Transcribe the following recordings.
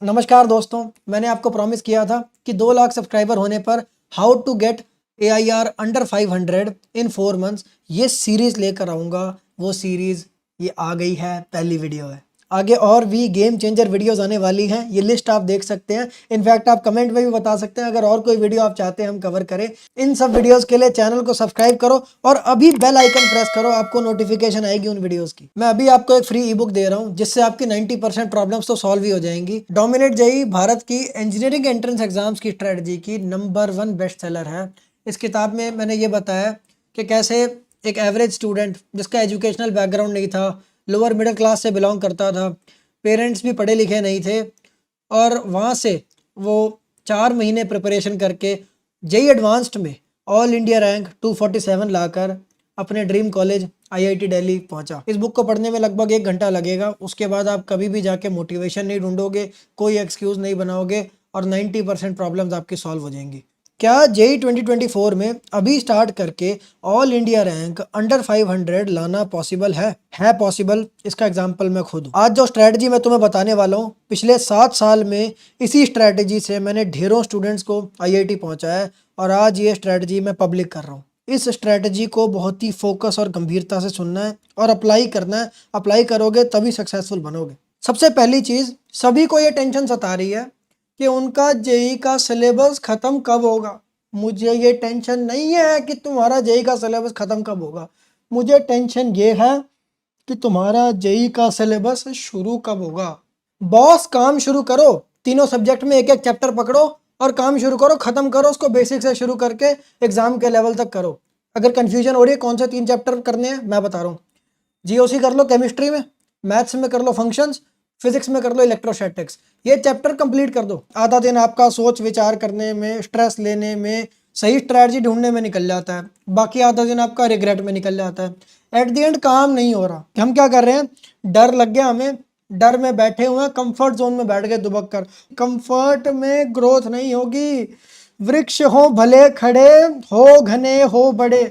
नमस्कार दोस्तों, मैंने आपको प्रॉमिस किया था कि 2 लाख सब्सक्राइबर होने पर how to get AIR under 500 in 4 months ये सीरीज़ लेकर आऊँगा। वो सीरीज़ ये आ गई है, पहली वीडियो है। आगे और भी गेम चेंजर वीडियोस आने वाली हैं, ये लिस्ट आप देख सकते हैं। इनफैक्ट आप कमेंट में भी बता सकते हैं अगर और कोई वीडियो आप चाहते हैं हम कवर करें। इन सब वीडियोस के लिए चैनल को सब्सक्राइब करो और अभी बेल आइकन प्रेस करो, आपको नोटिफिकेशन आएगी उन वीडियोस की। मैं अभी आपको एक फ्री ई बुक दे रहा हूँ जिससे आपकी 90% प्रॉब्लम्स तो सॉल्व ही हो जाएंगी। डोमिनेट जेईई भारत की इंजीनियरिंग एंट्रेंस एग्जाम्स की स्ट्रेटजी की नंबर 1 बेस्ट सेलर है। इस किताब में मैंने ये बताया कि कैसे एक एवरेज स्टूडेंट जिसका एजुकेशनल बैकग्राउंड नहीं था, लोअर मिडिल क्लास से बिलोंग करता था, पेरेंट्स भी पढ़े लिखे नहीं थे, और वहाँ से वो 4 महीने प्रिपरेशन करके जेईई एडवांस्ड में ऑल इंडिया रैंक 247 लाकर अपने ड्रीम कॉलेज IIT दिल्ली पहुंचा। इस बुक को पढ़ने में लगभग 1 घंटा लगेगा। उसके बाद आप कभी भी जाके मोटिवेशन नहीं ढूंढोगे, कोई एक्सक्यूज़ नहीं बनाओगे और 90% प्रॉब्लम्स आपकी सॉल्व हो जाएंगी। क्या जेईई 2024 में अभी स्टार्ट करके ऑल इंडिया रैंक अंडर 500 लाना पॉसिबल है पॉसिबल। इसका एग्जांपल मैं खुद हूँ। आज जो स्ट्रैटेजी मैं तुम्हें बताने वाला हूँ, पिछले 7 साल में इसी स्ट्रैटेजी से मैंने ढेरों स्टूडेंट्स को IIT पहुँचाया है और आज ये स्ट्रैटेजी मैं पब्लिक कर रहा हूँ। इस स्ट्रैटेजी को बहुत ही फोकस और गंभीरता से सुनना है और अप्लाई करना है। अप्लाई करोगे तभी सक्सेसफुल बनोगे। सबसे पहली चीज़, सभी को ये टेंशन सता रही है कि उनका जेईई का सिलेबस ख़त्म कब होगा। मुझे ये टेंशन नहीं है कि तुम्हारा जेईई का सिलेबस ख़त्म कब होगा, मुझे टेंशन ये है कि तुम्हारा जेईई का सिलेबस शुरू कब होगा। बॉस, काम शुरू करो, तीनों सब्जेक्ट में एक एक चैप्टर पकड़ो और काम शुरू करो, ख़त्म करो उसको, बेसिक से शुरू करके एग्ज़ाम के लेवल तक करो। अगर कन्फ्यूजन हो रही है कौन से 3 चैप्टर करने हैं, मैं बता रहा हूँ। जीओसी कर लो केमिस्ट्री में, मैथ्स में कर लो फंक्शंस, फिजिक्स में कर लो इलेक्ट्रोस्टैटिक्स। ये चैप्टर कंप्लीट कर दो। आधा दिन आपका सोच विचार करने में, स्ट्रेस लेने में, सही स्ट्रैटेजी ढूंढने में निकल जाता है, बाकी आधा दिन आपका रिग्रेट में निकल जाता है। एट द एंड काम नहीं हो रहा। हम क्या कर रहे हैं, डर लग गया हमें, डर में बैठे हुए हैं, कंफर्ट जोन में बैठ गए दुबक कर। कंफर्ट में ग्रोथ नहीं होगी। वृक्ष हो भले खड़े, हो घने हो बड़े,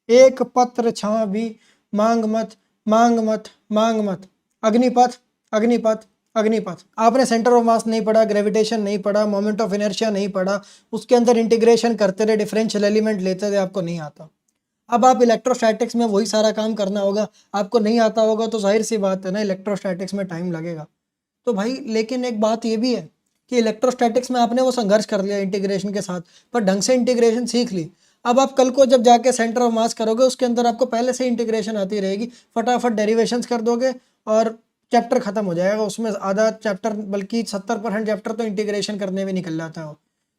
एक पत्र छां भी मांग मत, मांग मत, मांग मत। अग्निपथ, अग्निपथ, अग्निपथ। आपने सेंटर ऑफ मास नहीं पढ़ा, ग्रेविटेशन नहीं पढ़ा, मोमेंट ऑफ इनर्शिया नहीं पढ़ा, उसके अंदर इंटीग्रेशन करते रहे, डिफरेंशियल एलिमेंट लेते थे, आपको नहीं आता। अब आप इलेक्ट्रोस्टैटिक्स में वही सारा काम करना होगा, आपको नहीं आता होगा तो जाहिर सी बात है ना, इलेक्ट्रोस्टैटिक्स में टाइम लगेगा। तो भाई, लेकिन एक बात ये भी है कि इलेक्ट्रोस्टैटिक्स में आपने वो संघर्ष कर लिया इंटीग्रेशन के साथ, पर ढंग से इंटीग्रेशन सीख ली। अब आप कल को जब जाके सेंटर ऑफ मास करोगे, उसके अंदर आपको पहले से इंटीग्रेशन आती रहेगी, फटाफट डेरिवेशंस कर दोगे और चैप्टर खत्म हो जाएगा। उसमें आधा चैप्टर, बल्कि 70% चैप्टर तो इंटीग्रेशन करने में निकल जाता हो।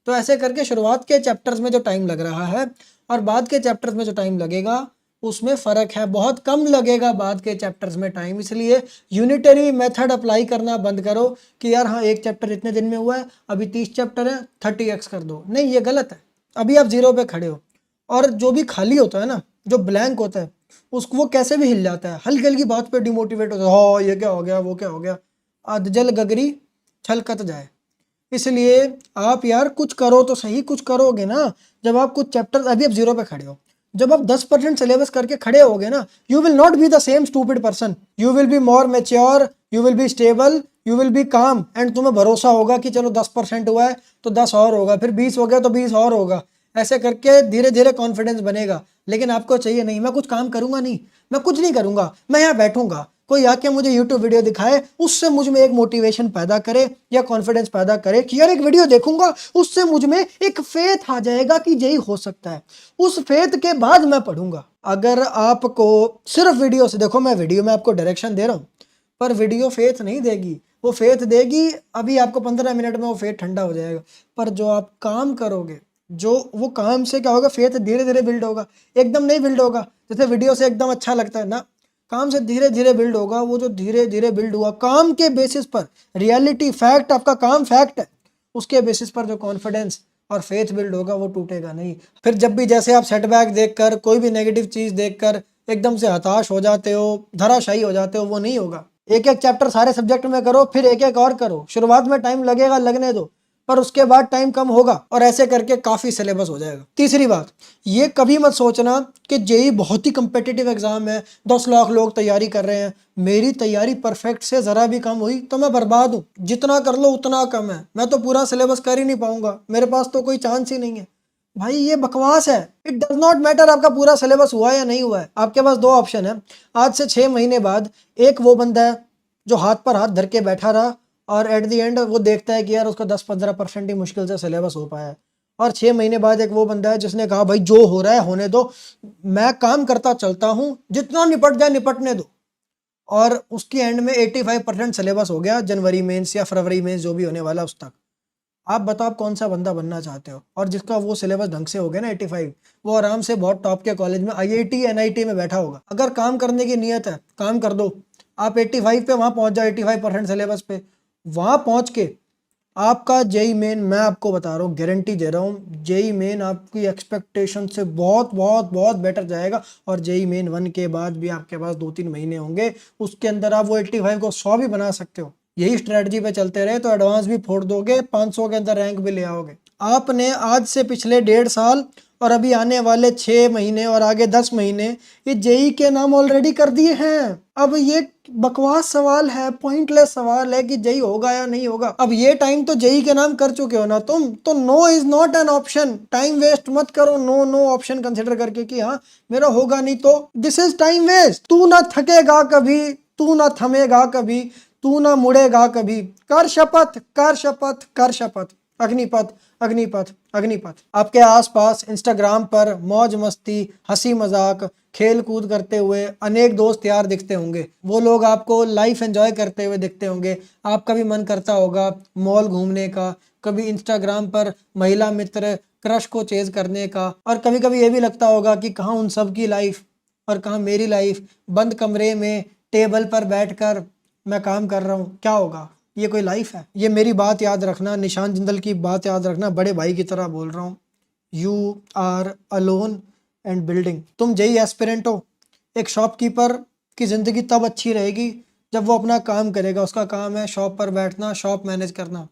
तो ऐसे करके शुरुआत के चैप्टर्स में जो टाइम लग रहा है और बाद के चैप्टर्स में जो टाइम लगेगा उसमें फ़र्क है। बहुत कम लगेगा बाद के चैप्टर्स में टाइम। इसलिए यूनिटरी मेथड अप्लाई करना बंद करो कि यार हाँ, एक चैप्टर इतने दिन में हुआ है, अभी 30 चैप्टर है, 30x कर दो। नहीं, ये गलत है। अभी आप 0 पे खड़े हो और जो भी खाली होता है ना, जो ब्लैंक होता है, उसको वो कैसे भी हिल जाता है, हल्की हल्की बात पे डिमोटिवेट होता है। हाँ, ये क्या हो गया, वो क्या हो गया, अधजल गगरी छलकत जाए। इसलिए आप यार कुछ करो तो सही, कुछ करोगे ना। जब आप कुछ चैप्टर, अभी आप 0 पे खड़े हो, जब आप 10% सिलेबस करके खड़े होगे ना, you will not be the same stupid person, you will be more mature, you will be stable, you will be काम। एंड तुम्हें भरोसा होगा कि चलो 10% हुआ है तो 10 और होगा, फिर 20 हो गया तो 20 और होगा। ऐसे करके धीरे धीरे कॉन्फिडेंस बनेगा। लेकिन आपको चाहिए नहीं, मैं कुछ काम करूंगा नहीं, मैं कुछ नहीं करूंगा, मैं यहाँ बैठूंगा, कोई आके मुझे यूट्यूब वीडियो दिखाए, उससे मुझ में एक मोटिवेशन पैदा करे या कॉन्फिडेंस पैदा करे कि यार एक वीडियो देखूंगा, उससे मुझ में एक फेथ आ जाएगा कि यही हो सकता है। उस फेथ के बाद मैं पढ़ूंगा। अगर आपको सिर्फ वीडियो से, देखो मैं वीडियो में आपको डायरेक्शन दे रहा हूँ, पर वीडियो फेथ नहीं देगी। वो फेथ देगी अभी आपको 15 मिनट में वो फेथ ठंडा हो जाएगा। पर जो आप काम करोगे, जो वो काम से क्या होगा, फेथ धीरे धीरे बिल्ड होगा, एकदम नहीं बिल्ड होगा। जैसे वीडियो से एकदम अच्छा लगता है ना, काम से धीरे धीरे बिल्ड होगा। वो जो धीरे धीरे बिल्ड हुआ काम के बेसिस पर, रियलिटी फैक्ट, आपका काम फैक्ट है, उसके बेसिस पर जो कॉन्फिडेंस और फेथ बिल्ड होगा वो टूटेगा नहीं। फिर जब भी जैसे आप सेटबैक देखकर, कोई भी नेगेटिव चीज़ देखकर एकदम से हताश हो जाते हो, धराशायी हो जाते हो, वो नहीं होगा। एक एक चैप्टर सारे सब्जेक्ट में करो, फिर एक एक और करो। शुरुआत में टाइम लगेगा, लगने दो। पर उसके बाद टाइम कम होगा और ऐसे करके काफ़ी सिलेबस हो जाएगा। तीसरी बात, ये कभी मत सोचना कि जेई बहुत ही कम्पिटिटिव एग्ज़ाम है, 10 लाख लोग तैयारी कर रहे हैं, मेरी तैयारी परफेक्ट से ज़रा भी कम हुई तो मैं बर्बाद हूँ, जितना कर लो उतना कम है, मैं तो पूरा सिलेबस कर ही नहीं पाऊंगा, मेरे पास तो कोई चांस ही नहीं है। भाई ये बकवास है। इट डज नॉट मैटर आपका पूरा सिलेबस हुआ या नहीं हुआ है, आपके पास दो ऑप्शन है। आज से 6 महीने बाद एक वो बंदा है जो हाथ पर हाथ धर के बैठा रहा और एट द एंड वो देखता है कि यार उसका 10-15% ही मुश्किल से सिलेबस हो पाया है, और 6 महीने बाद एक वो बंदा है जिसने कहा भाई जो हो रहा है होने दो, मैं काम करता चलता हूँ, जितना निपट जाए निपटने दो, और उसकी एंड में 85% सिलेबस हो गया जनवरी मेंस या फरवरी मेंस जो भी होने वाला उस तक। आप बताओ आप कौन सा बंदा बनना चाहते हो? और जिसका वो सिलेबस ढंग से हो गया ना 85, वो आराम से बहुत टॉप के कॉलेज में आईआईटी एनआईटी में बैठा होगा। अगर काम करने की नीयत है काम कर दो, आप 85 पे वहां पहुंच जाओ, 85% सिलेबस पे वहां पहुंच के आपका जेई मेन, मैं आपको बता रहा हूँ, गारंटी दे रहा हूँ, जेई मेन आपकी एक्सपेक्टेशन से बहुत बहुत बहुत बेटर जाएगा। और जेई मेन 1 के बाद भी आपके पास 2-3 महीने होंगे, उसके अंदर आप वो 85 को 100 भी बना सकते हो। यही स्ट्रेटजी पे चलते रहे तो एडवांस भी फोड़ दोगे, 500 के अंदर रैंक भी ले आओगे। आपने आज से पिछले 1.5 साल और अभी आने वाले 6 महीने और आगे 10 महीने ये जेई के नाम ऑलरेडी कर दिए हैं। अब ये बकवास सवाल है, पॉइंटलेस सवाल है कि जेई होगा या नहीं होगा। अब ये टाइम तो जेई के नाम कर चुके हो ना तुम, तो no is not an option. Time waste मत करो नो नो ऑप्शन कंसिडर करके कि हाँ मेरा होगा नहीं, तो दिस इज टाइम वेस्ट। तू ना थकेगा कभी, तू ना थमेगा कभी, तू ना मुड़ेगा कभी, कर शपथ कर शपथ कर शपथ। अग्निपथ अग्निपथ अग्निपथ। आपके आसपास इंस्टाग्राम पर मौज मस्ती, हंसी मजाक, खेल कूद करते हुए अनेक दोस्त यार दिखते होंगे, वो लोग आपको लाइफ एंजॉय करते हुए दिखते होंगे। आपका भी मन करता होगा मॉल घूमने का, कभी इंस्टाग्राम पर महिला मित्र क्रश को चेज करने का, और कभी कभी ये भी लगता होगा कि कहाँ उन सब की लाइफ और कहाँ मेरी लाइफ, बंद कमरे में टेबल पर बैठकर मैं काम कर रहा हूँ, क्या होगा, ये कोई लाइफ है? ये मेरी बात याद रखना, निशान जिंदल की बात याद रखना, बड़े भाई की तरह बोल रहा हूँ। You are alone and building. तुम जेई एस्पिरेंट हो। एक शॉपकीपर की ज़िंदगी तब अच्छी रहेगी जब वो अपना काम करेगा, उसका काम है शॉप पर बैठना, शॉप मैनेज करना।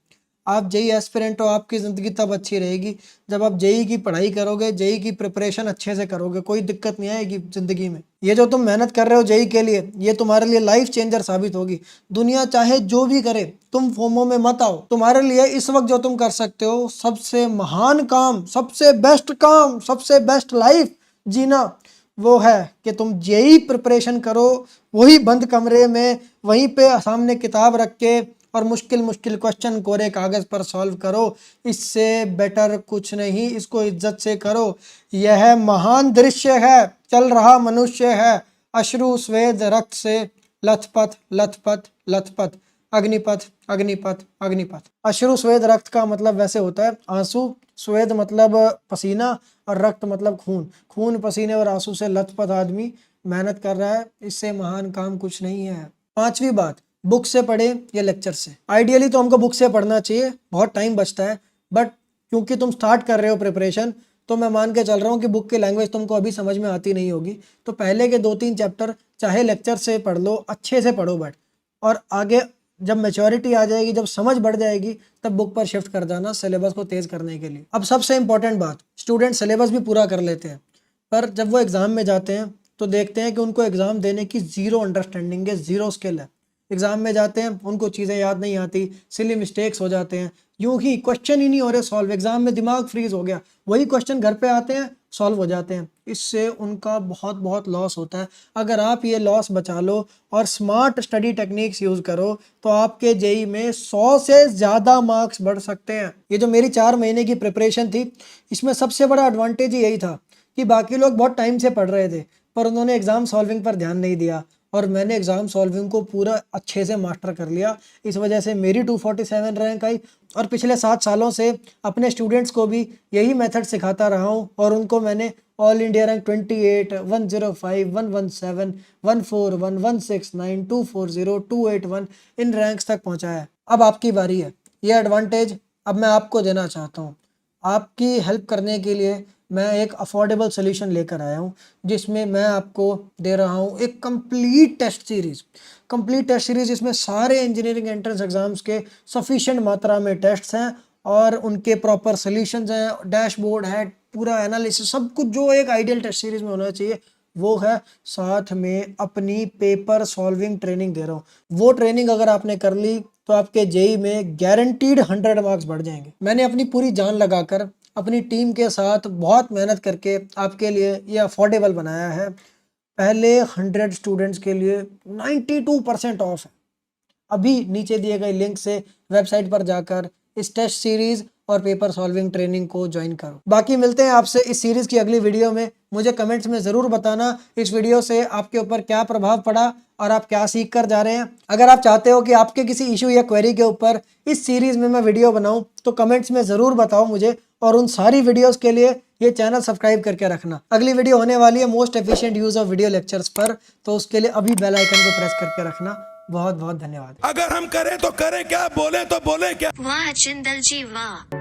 आप जेई एस्पिरेंट हो, आपकी ज़िंदगी तब अच्छी रहेगी जब आप जेई की पढ़ाई करोगे, जेई की प्रिपरेशन अच्छे से करोगे, कोई दिक्कत नहीं आएगी ज़िंदगी में। ये जो तुम मेहनत कर रहे हो जेई के लिए, ये तुम्हारे लिए लाइफ चेंजर साबित होगी। दुनिया चाहे जो भी करे, तुम फोमो में मत आओ। तुम्हारे लिए इस वक्त जो तुम कर सकते हो सबसे महान काम, सबसे बेस्ट काम, सबसे बेस्ट लाइफ जीना, वो है कि तुम जेई प्रिपरेशन करो, वही बंद कमरे में, वहीं पे सामने किताब रख के और मुश्किल मुश्किल क्वेश्चन कोरे कागज पर सॉल्व करो। इससे बेटर कुछ नहीं, इसको इज्जत से करो। यह महान दृश्य है, चल रहा मनुष्य है, अश्रु स्वेद रक्त से लथपथ लथपथ लथपथ। अग्निपथ अग्निपथ अग्निपथ। अश्रु स्वेद रक्त का मतलब वैसे होता है आंसू, स्वेद मतलब पसीना, और रक्त मतलब खून। खून पसीने और आंसू से लथपथ आदमी मेहनत कर रहा है, इससे महान काम कुछ नहीं है। पांचवी बात, बुक से पढ़े या लेक्चर से। आइडियली तो हमको बुक से पढ़ना चाहिए, बहुत टाइम बचता है, बट क्योंकि तुम स्टार्ट कर रहे हो प्रिपरेशन, तो मैं मान के चल रहा हूँ कि बुक की लैंग्वेज तुमको अभी समझ में आती नहीं होगी, तो पहले के 2-3 चैप्टर चाहे लेक्चर से पढ़ लो, अच्छे से पढ़ो बट, और आगे जब मेच्योरिटी आ जाएगी, जब समझ बढ़ जाएगी, तब बुक पर शिफ्ट कर जाना सिलेबस को तेज करने के लिए। अब सबसे इंपॉर्टेंट बात, स्टूडेंट सिलेबस भी पूरा कर लेते हैं, पर जब वो एग्ज़ाम में जाते हैं तो देखते हैं कि उनको एग्ज़ाम देने की ज़ीरो अंडरस्टैंडिंग है, ज़ीरो स्किल है। एग्ज़ाम में जाते हैं, उनको चीज़ें याद नहीं आती, सिली मिस्टेक्स हो जाते हैं, यूं ही क्वेश्चन ही नहीं हो रहे सॉल्व, एग्ज़ाम में दिमाग फ्रीज हो गया, वही क्वेश्चन घर पे आते हैं सॉल्व हो जाते हैं। इससे उनका बहुत बहुत लॉस होता है। अगर आप ये लॉस बचा लो और स्मार्ट स्टडी टेक्निक्स यूज़ करो, तो आपके जेई में 100 से ज़्यादा मार्क्स बढ़ सकते हैं। ये जो मेरी 4 महीने की प्रिपरेशन थी, इसमें सबसे बड़ा एडवांटेज यही था कि बाकी लोग बहुत टाइम से पढ़ रहे थे, पर उन्होंने एग्ज़ाम सॉल्विंग पर ध्यान नहीं दिया, और मैंने एग्ज़ाम सॉल्विंग को पूरा अच्छे से मास्टर कर लिया। इस वजह से मेरी 247 रैंक आई, और पिछले 7 सालों से अपने स्टूडेंट्स को भी यही मेथड सिखाता रहा हूँ, और उनको मैंने ऑल इंडिया रैंक 28, 105, 117, 141, 169, 240, 281 इन रैंक्स तक पहुँचाया है। अब आपकी बारी है। ये एडवांटेज अब मैं आपको देना चाहता हूँ। आपकी हेल्प करने के लिए मैं एक अफोर्डेबल सोल्यूशन लेकर आया हूँ, जिसमें मैं आपको दे रहा हूँ एक complete test series. Complete test series, इसमें सारे इंजीनियरिंग एंट्रेंस एग्ज़ाम्स के सफिशिएंट मात्रा में टेस्ट्स हैं, और उनके प्रॉपर सॉल्यूशंस हैं, डैशबोर्ड है, पूरा एनालिसिस, सब कुछ जो एक आइडियल टेस्ट सीरीज में होना चाहिए वो है। साथ में अपनी पेपर सॉल्विंग ट्रेनिंग दे रहा हूँ। वो ट्रेनिंग अगर आपने कर ली तो आपके जेई में गारंटीड 100 मार्क्स बढ़ जाएंगे। मैंने अपनी पूरी जान लगाकर अपनी टीम के साथ बहुत मेहनत करके आपके लिए ये अफोर्डेबल बनाया है। पहले 100 स्टूडेंट्स के लिए 92% ऑफ है। अभी नीचे दिए गए लिंक से वेबसाइट पर जाकर इस टेस्ट सीरीज और पेपर सॉल्विंग ट्रेनिंग को ज्वाइन करो। बाकी मिलते हैं आपसे इस सीरीज की अगली वीडियो में। मुझे कमेंट्स में ज़रूर बताना इस वीडियो से आपके ऊपर क्या प्रभाव पड़ा और आप क्या सीख कर जा रहे हैं। अगर आप चाहते हो कि आपके किसी इशू या क्वेरी के ऊपर इस सीरीज में मैं वीडियो बनाऊं तो कमेंट्स में ज़रूर बताओ मुझे, और उन सारी वीडियोस के लिए ये चैनल सब्सक्राइब करके रखना। अगली वीडियो होने वाली है most efficient use of video lectures पर, तो उसके लिए अभी बेल आइकन को प्रेस करके रखना। बहुत बहुत धन्यवाद। अगर हम करें तो करें क्या, बोले तो बोले क्या। वाह जिंदल जी वाह।